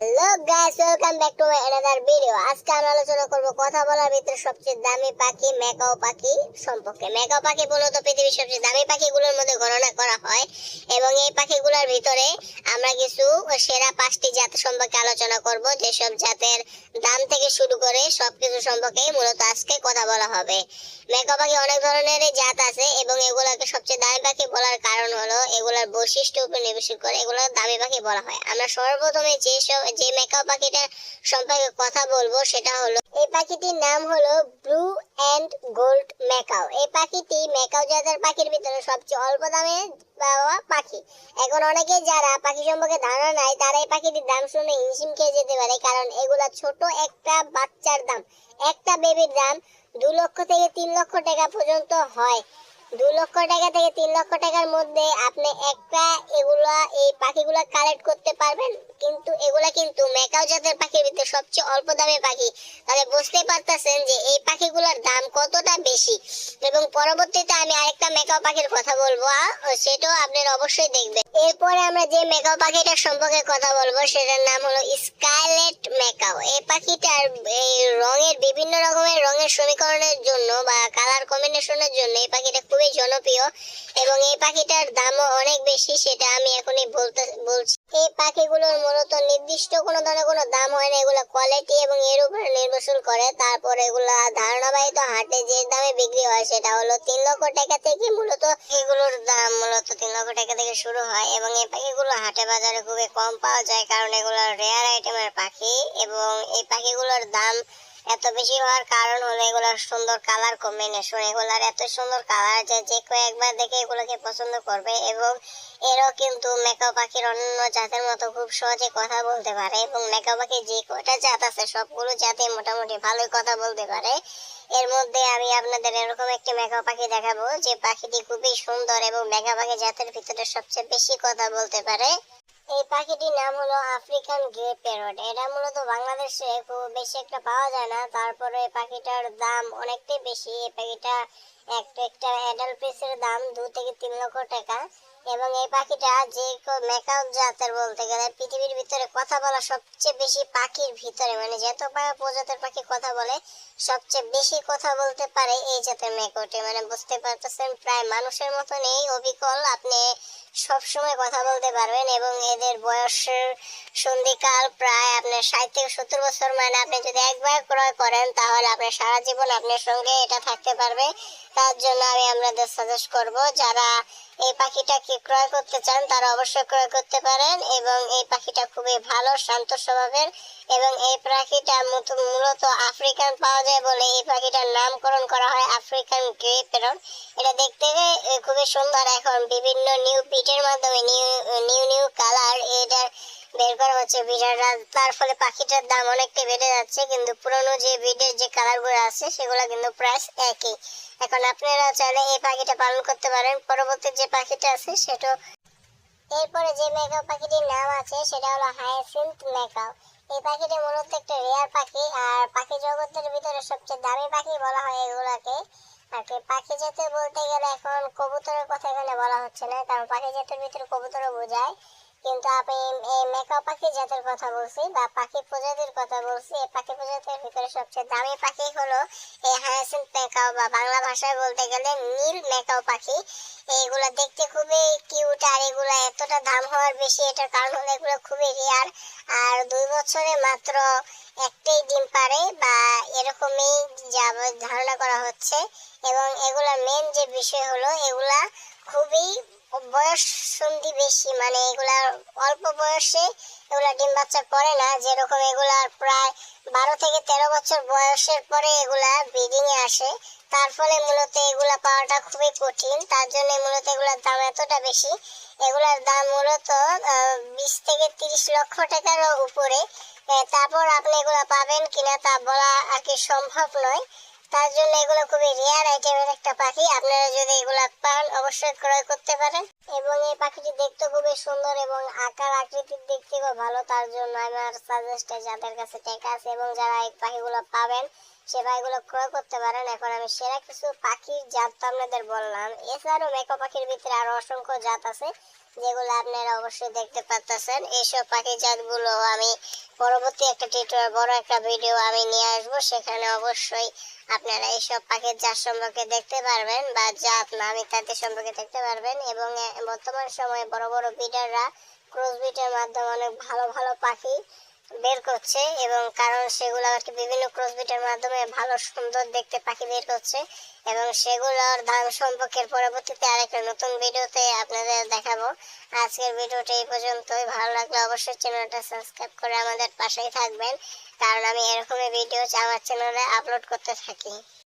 Hello guys, welcome back to my another video. আজকে আমরা আলোচনা করব কথা বলার ভিতরে সবচেয়ে দামি পাখি ম্যাকাও পাখি সম্পর্কে। ম্যাকাও পাখি মূলত পৃথিবীর সবচেয়ে দামি পাখিগুলোর মধ্যে গণনা করা হয় এবং এই পাখিগুলোর ভিতরে আমরা কিছু সেরা 5টি জাত সম্পর্কে আলোচনা করব, যেসব জাতের দাম থেকে শুরু করে সবকিছু সম্পর্কে মূলত আজকে কথা বলা হবে। ম্যাকাও পাখি অনেক ধরনের জাত আছে এবং এগুলোকে সবচেয়ে দামি পাখি বলার কারণ হলো এগুলোর বৈশিষ্ট্য উপর নির্ভর করে এগুলো দামি পাখি বলা হয়। আমরা সর্বপ্রথমে যে ম্যাকাও পাখিটার সম্পর্কে কথা বলবো সেটা হলো, এই পাখিটির নাম হলো ব্লু এন্ড গোল্ড ম্যাকাও। এই পাখিটি ম্যাকাও জাতের পাখির ভিতরে সবচেয়ে অল্প দামে পাওয়া পাখি। এখন অনেকে যারা পাখি সম্পর্কে ধারণা নাই তারা এই পাখিটির দাম শুনে হিমশিম খেয়ে যেতে পারে, কারণ এগুলা ছোট একটা বাচ্চার দাম, একটা বেবির দাম 2 লক্ষ থেকে 3 লক্ষ টাকা পর্যন্ত হয়। 2 লক্ষ টাকা থেকে 3 লক্ষ টাকার মধ্যে আপনি একটা এই পাখিগুলা কালেক্ট করতে পারবেন। কিন্তু এগুলা কিন্তু ম্যাকাও জাতের পাখির ভিতরে সবচেয়ে অল্প দামে পাখি। তাহলে বুঝতে পারতেছেন যে এই পাখিগুলোর দাম কতটা বেশি। এবং পরবর্তীতে আমি আরেকটা ম্যাকাও পাখির কথা বলবো, সেটাও আপনারা অবশ্যই দেখবেন। এরপরে আমরা যে ম্যাকাও পাখিটার সম্পর্কে কথা বলবো সেটার নাম হলো স্কারলেট ম্যাকাও। এই পাখিটার এই রঙের বিভিন্ন রকমের রঙের সমীকরণের জন্য বা কালার কম্বিনেশনের জন্য এই পাখিটা খুবই জনপ্রিয় এবং এই পাখিটার দামও অনেক বেশি, সেটা আমি এখনই বলছি। এই পাখিগুলোর মূলত নির্দিষ্ট কোনো ধরনের কোনো দাম হয় না, এগুলো কোয়ালিটি এবং এর উপরে নির্ভরশীল করে। তারপর এগুলা ধারণাবাহিত হাটে যে দামে বিক্রি হয় সেটা হলো 3 লক্ষ টাকা থেকে। মূলত এগুলোর দাম মূলত 3 লক্ষ টাকা থেকে শুরু হয় এবং এই পাখিগুলো হাটে বাজারে খুবই কম পাওয়া যায়, কারণ এগুলো রেয়ার আইটেমের পাখি। এবং এই পাখিগুলোর দাম এত বেশি হওয়ার কারণ হলো এগুলোর সুন্দর কালার কম্বিনেশন। এগুলার এত সুন্দর কালার যে কয়েকবার দেখে এগুলোকে পছন্দ করবে। এবং এরও কিন্তু ম্যাকাও পাখির অন্য জাতের মতো খুব সহজে কথা বলতে পারে এবং ম্যাকাও পাখি যে কয়টা জাত আছে সবগুলো জাতে মোটামুটি ভালোই কথা বলতে পারে। এর মধ্যে আমি আপনাদের এরকম একটি ম্যাকাও পাখি দেখাবো যে পাখিটি খুবই সুন্দর এবং ম্যাকাও পাখি জাতের ভিতরে সবচেয়ে বেশি কথা বলতে পারে। এই পাখিটির নাম হলো আফ্রিকান গ্রে প্যারট। এটা মূলত বাংলাদেশে খুব বেশি একটা পাওয়া যায় না, তারপরে এই পাখিটার দাম অনেকটাই বেশি। এই পাখিটা একটা অ্যাডাল্ট পিসের দাম 2 থেকে 3 লক্ষ টাকা। এবং এই পাখিটা যে ম্যাকাও জাতের বলতে গেলে পৃথিবীর ভিতরে কথা বলা সবচেয়ে বেশি পাখির ভিতরে, মানে যত প্রজাতির পাখি কথা বলে সবচেয়ে বেশি কথা বলতে পারে এই জাতের ম্যাকাওটি। মানে বুঝতে পারতেছেন, প্রায় মানুষের মতনই অবিকল আপনি সবসময় কথা বলতে পারবেন। এবং এদের বয়সের সন্ধিকাল প্রায় আপনার 60 থেকে 70 বছর। মানে আপনি যদি একবার ক্রয় করেন তাহলে আপনার সারা জীবন আপনার সঙ্গে এটা থাকতে পারবে। তার জন্য আমি আপনাদের সাজেস্ট করব, যারা এই পাখিটাকে ক্রয় করতে চান তারা অবশ্যই ক্রয় করতে পারেন। এবং এই পাখিটা খুবই ভালো, শান্ত স্বভাবের। এবং এই পাখিটা মূলত আফ্রিকান পাওয়া যায় বলে এই পাখিটার নামকরণ করা হয় আফ্রিকান গ্রে প্যারট। এটা দেখতে খুবই সুন্দর। এখন বিভিন্ন নিউ পিটের মাধ্যমে নিউ কালার এটা বের করা হচ্ছে ব্রিডাররা, তার ফলে পাখিটার দাম অনেকটা বেড়ে যাচ্ছে। কিন্তু পুরনো যে ব্রিডের যে কালারগুলো আছে সেগুলো কিন্তু প্রাইস একই। এখন আপনারা চাইলে এই পাখিটা পালন করতে পারেন। পরবর্তী যে পাখিটা আছে সেটা, এরপরে যে ম্যাকাও পাখিটির নাম আছে সেটা হলো হায়াসিন্থ ম্যাকাও। এই পাখিটি মূলত একটা রেয়ার পাখি আর পাখি জগতের ভিতরে সবচেয়ে দামি পাখি বলা হয় এগুলাকে। আর কি পাখি জাতের বলতে গেলে এখন কবুতরের কথা এখানে বলা হচ্ছে না, কারণ পাখি জাতের ভিতরে কবুতরও বোঝায়। কিন্তু আমি এই ম্যাকাও পাখি জাতের কথা বলছি বা পাখি প্রজাতির কথা বলছি। এই পাখি প্রজাতির ভিতরে সবচেয়ে দামি পাখি হলো এই হায়াসিন্থ ম্যাকাও, বা বাংলা ভাষায় বলতে গেলে নীল ম্যাকাও পাখি। এগুলা দেখতে খুবই কিউট আর এগুলা এতটা দাম হওয়ার বেশি এটার কারণ হলো এগুলো খুবই রেয়ার। আর 2 বছরে মাত্র একটাই ডিম পারে বা এরকমই যা ধারণা করা হচ্ছে। এবং এগুলা মেন যে বিষয় হলো এগুলা খুবই বয়স সন্ধি বেশি, মানে এগুলা অল্প বয়সে এগুলা ডিম বাচ্চা করে না। যেরকম এগুলার প্রায় 12 থেকে 13 বছর বয়সের পরে এগুলা ব্রিডিং এ আসে। তার ফলে মূলত এগুলা পাওয়াটা খুবই কঠিন, তার জন্য মূলত এগুলার দাম এতটা বেশি। এগুলার দাম মূলত 20 থেকে 30 লক্ষ টাকার উপরে। তারপর আপনি এগুলা পাবেন কিনা তা বলা আর কি সম্ভব নয়। তার জন্য এগুলো খুবই রেয়ার আইটেমের একটা পাখি। আপনারা যদি এগুলা পান অবশ্যই ক্রয় করতে পারেন। এবং এই পাখিটি দেখতে খুবই সুন্দর এবং আকার আকৃতির দিক থেকেও ভালো। তার জন্য আমার সাজেস্ট, যাদের কাছে টাকা আছে এবং যারা এই পাখিগুলো পাবেন সে পাখিগুলো ক্রয় করতে পারেন। এখন আমি সেরা কিছু পাখির জাত তো আপনাদের বললাম, এছাড়াও ম্যাকাও পাখির ভিতরে আরো অসংখ্য জাত আছে যেগুলো আপনারা অবশ্যই দেখতে পাচ্ছেন। এইসব পাখি জাতগুলো আমি পরবর্তী একটা টিউটোরিয়াল বড় একটা ভিডিও আমি নিয়ে আসবো, সেখানে অবশ্যই আপনারা এইসব পাখির জাত সম্পর্কে দেখতে পারবেন বা জাত নাম ইত্যাদি সম্পর্কে দেখতে পারবেন। এবং বর্তমান সময়ে বড় বড় ব্রিডাররা ক্রস ব্রিডের মাধ্যমে অনেক ভালো ভালো পাখি বের করছে, এবং কারণ সেগুলো আর কি বিভিন্ন ক্রস ব্রিডের মাধ্যমে ভালো সুন্দর দেখতে পাখি বের করছে, এবং সেগুলোর দাম সম্পর্কে পরবর্তীতে আরেকটা নতুন ভিডিওতে আপনাদের দেখাবো। আজকের ভিডিওটা এই পর্যন্তই। ভালো লাগলে অবশ্যই চ্যানেলটা সাবস্ক্রাইব করে আমাদের পাশেই থাকবেন, কারণ আমি এরকমই ভিডিও আমার চ্যানেলে আপলোড করতে থাকি।